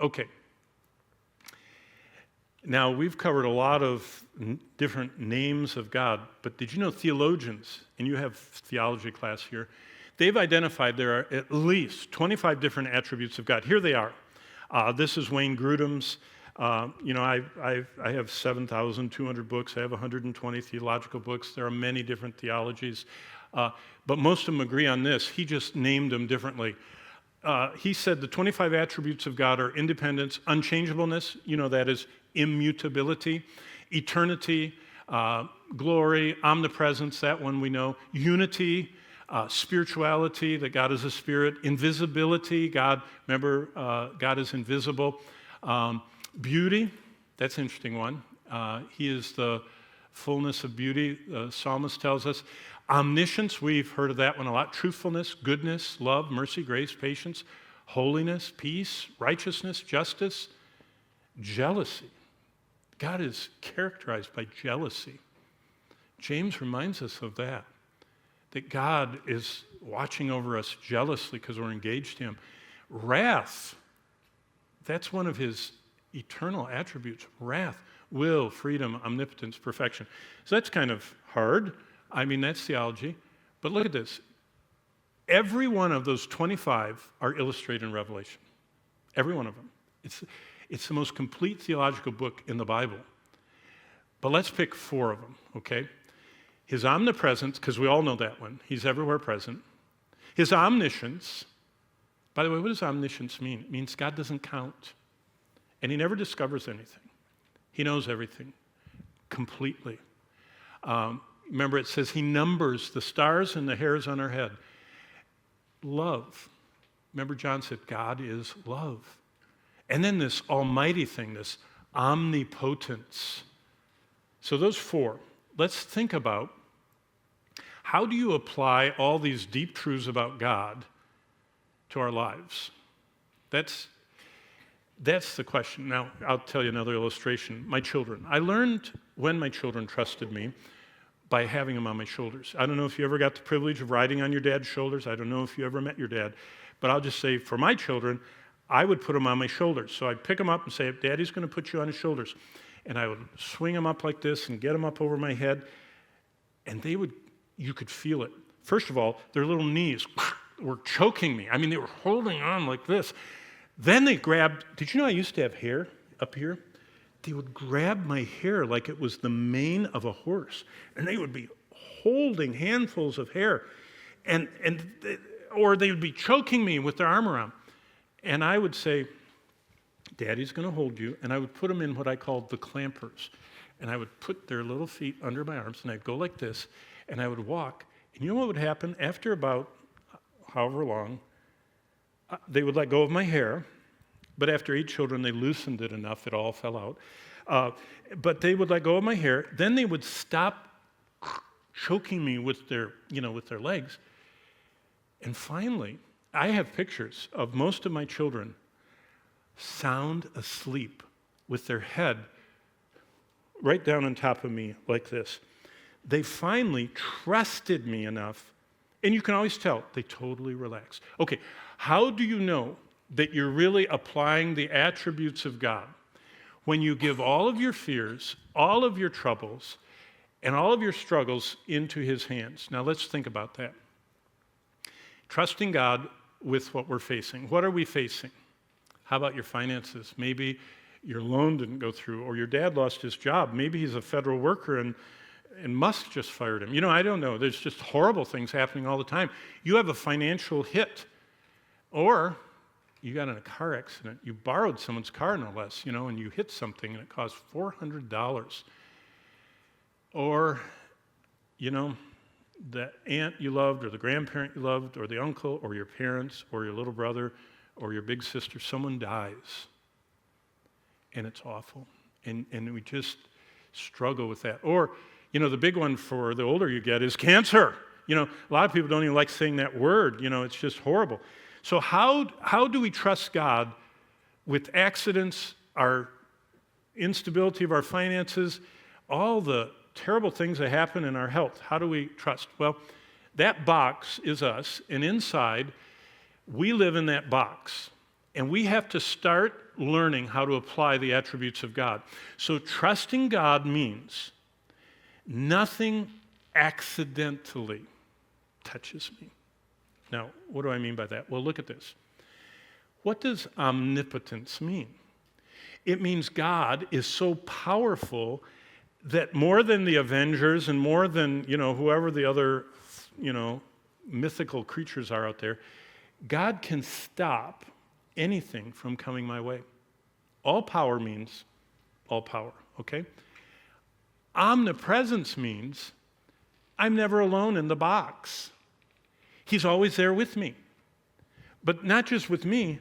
Okay. Now, we've covered a lot of different names of God, but did you know theologians, and you have theology class here, they've identified there are at least 25 different attributes of God. Here they are. This is Wayne Grudem's. I have 7,200 books. I have 120 theological books. There are many different theologies. But most of them agree on this. He just named them differently. He said the 25 attributes of God are independence, unchangeableness, that is immutability, eternity, glory, omnipresence, that one we know, unity, spirituality, that God is a spirit, invisibility, God is invisible, beauty, that's an interesting one. He is the fullness of beauty, the psalmist tells us. Omniscience, we've heard of that one a lot. Truthfulness, goodness, love, mercy, grace, patience, holiness, peace, righteousness, justice, jealousy. God is characterized by jealousy. James reminds us of that God is watching over us jealously because we're engaged to him. Wrath, that's one of his eternal attributes. Wrath, will, freedom, omnipotence, perfection. So that's kind of hard. That's theology. But look at this. Every one of those 25 are illustrated in Revelation. Every one of them. It's the most complete theological book in the Bible. But let's pick 4 of them, okay? His omnipresence, because we all know that one. He's everywhere present. His omniscience. By the way, what does omniscience mean? It means God doesn't count. And he never discovers anything. He knows everything completely. Remember, it says he numbers the stars and the hairs on our head. Love. Remember, John said, God is love. And then this almighty thing, this omnipotence. So those 4. Let's think about how do you apply all these deep truths about God to our lives? That's the question. Now, I'll tell you another illustration. My children. I learned when my children trusted me by having them on my shoulders. I don't know if you ever got the privilege of riding on your dad's shoulders. I don't know if you ever met your dad. But I'll just say, for my children, I would put them on my shoulders. So I'd pick them up and say, Daddy's going to put you on his shoulders. And I would swing them up like this and get them up over my head. And you could feel it. First of all, their little knees were choking me. They were holding on like this. Then they grabbed, did you know I used to have hair up here? They would grab my hair like it was the mane of a horse. And they would be holding handfuls of hair. Or they would be choking me with their arm around. And I would say, Daddy's going to hold you. And I would put them in what I called the clampers. And I would put their little feet under my arms. And I'd go like this. And I would walk. And you know what would happen? After about however long, they would let go of my hair. But after 8 children, they loosened it enough, it all fell out. But they would let go of my hair. Then they would stop choking me with their legs. And finally, I have pictures of most of my children sound asleep with their head right down on top of me like this. They finally trusted me enough, and you can always tell, they totally relaxed. Okay, how do you know that you're really applying the attributes of God? When you give all of your fears, all of your troubles, and all of your struggles into his hands. Now let's think about that. Trusting God with what we're facing. What are we facing? How about your finances? Maybe your loan didn't go through, or your dad lost his job. Maybe he's a federal worker and Musk just fired him. I don't know. There's just horrible things happening all the time. You have a financial hit, or you got in a car accident. You borrowed someone's car, no less, and you hit something and it cost $400. Or, the aunt you loved, or the grandparent you loved, or the uncle, or your parents, or your little brother, or your big sister, someone dies. And it's awful. And we just struggle with that. Or, the big one for the older you get is cancer. A lot of people don't even like saying that word. It's just horrible. So how do we trust God with accidents, our instability of our finances, all the terrible things that happen in our health? How do we trust? Well, that box is us, and inside, we live in that box. And we have to start learning how to apply the attributes of God. So trusting God means nothing accidentally touches me. Now, what do I mean by that? Well, look at this. What does omnipotence mean? It means God is so powerful that more than the Avengers and more than, whoever the other, mythical creatures are out there, God can stop anything from coming my way. All power means all power, okay? Omnipresence means I'm never alone in the box. He's always there with me. But not just with me,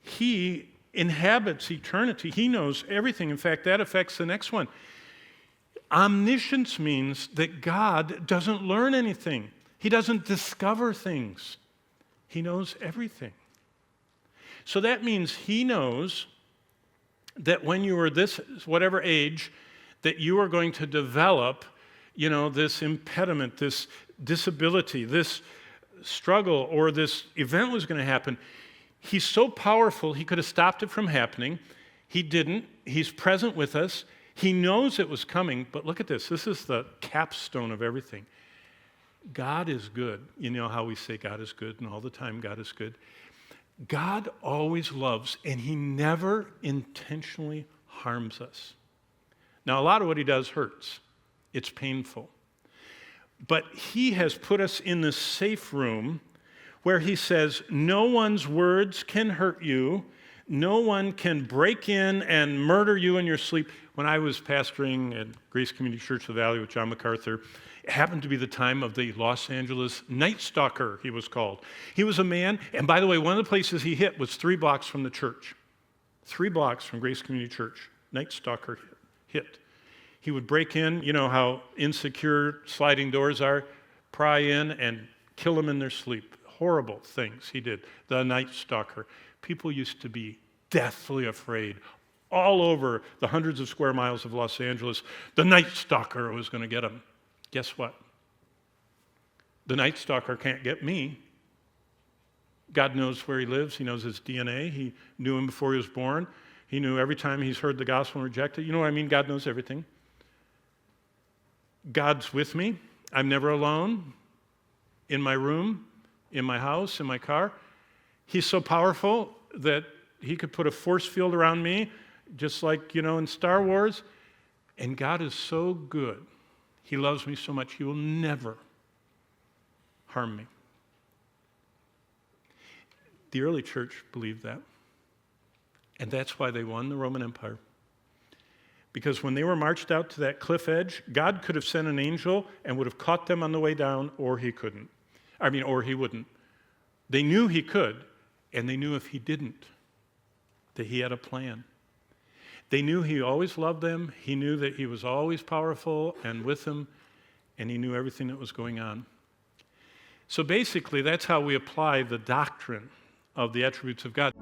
he inhabits eternity. He knows everything. In fact, that affects the next one. Omniscience means that God doesn't learn anything. He doesn't discover things. He knows everything. So that means he knows that when you are this, whatever age, that you are going to develop, this impediment, this disability, this struggle, or this event was going to happen. He's so powerful, he could have stopped it from happening. He didn't. He's present with us. He knows it was coming, but look at this. This is the capstone of everything. God is good. You know how we say God is good, and all the time God is good. God always loves, and he never intentionally harms us. Now, a lot of what he does hurts. It's painful. But he has put us in this safe room where he says, no one's words can hurt you. No one can break in and murder you in your sleep. When I was pastoring at Grace Community Church of the Valley with John MacArthur, it happened to be the time of the Los Angeles Night Stalker, he was called. He was a man, and by the way, one of the places he hit was 3 blocks from the church. 3 blocks from Grace Community Church. Night Stalker hit. He would break in, you know how insecure sliding doors are, pry in and kill them in their sleep. Horrible things he did. The Night Stalker. People used to be deathly afraid all over the hundreds of square miles of Los Angeles. The Night Stalker was going to get them. Guess what? The Night Stalker can't get me. God knows where he lives. He knows his DNA. He knew him before he was born. He knew every time he's heard the gospel and rejected. You know what I mean? God knows everything. God's with me. I'm never alone. In my room, in my house, in my car. He's so powerful that he could put a force field around me, just like, in Star Wars. And God is so good. He loves me so much, he will never harm me. The early church believed that. And that's why they won the Roman Empire. Because when they were marched out to that cliff edge, God could have sent an angel and would have caught them on the way down, or he couldn't. Or he wouldn't. They knew he could, and they knew if he didn't, that he had a plan. They knew he always loved them. He knew that he was always powerful and with them, and he knew everything that was going on. So basically, that's how we apply the doctrine of the attributes of God.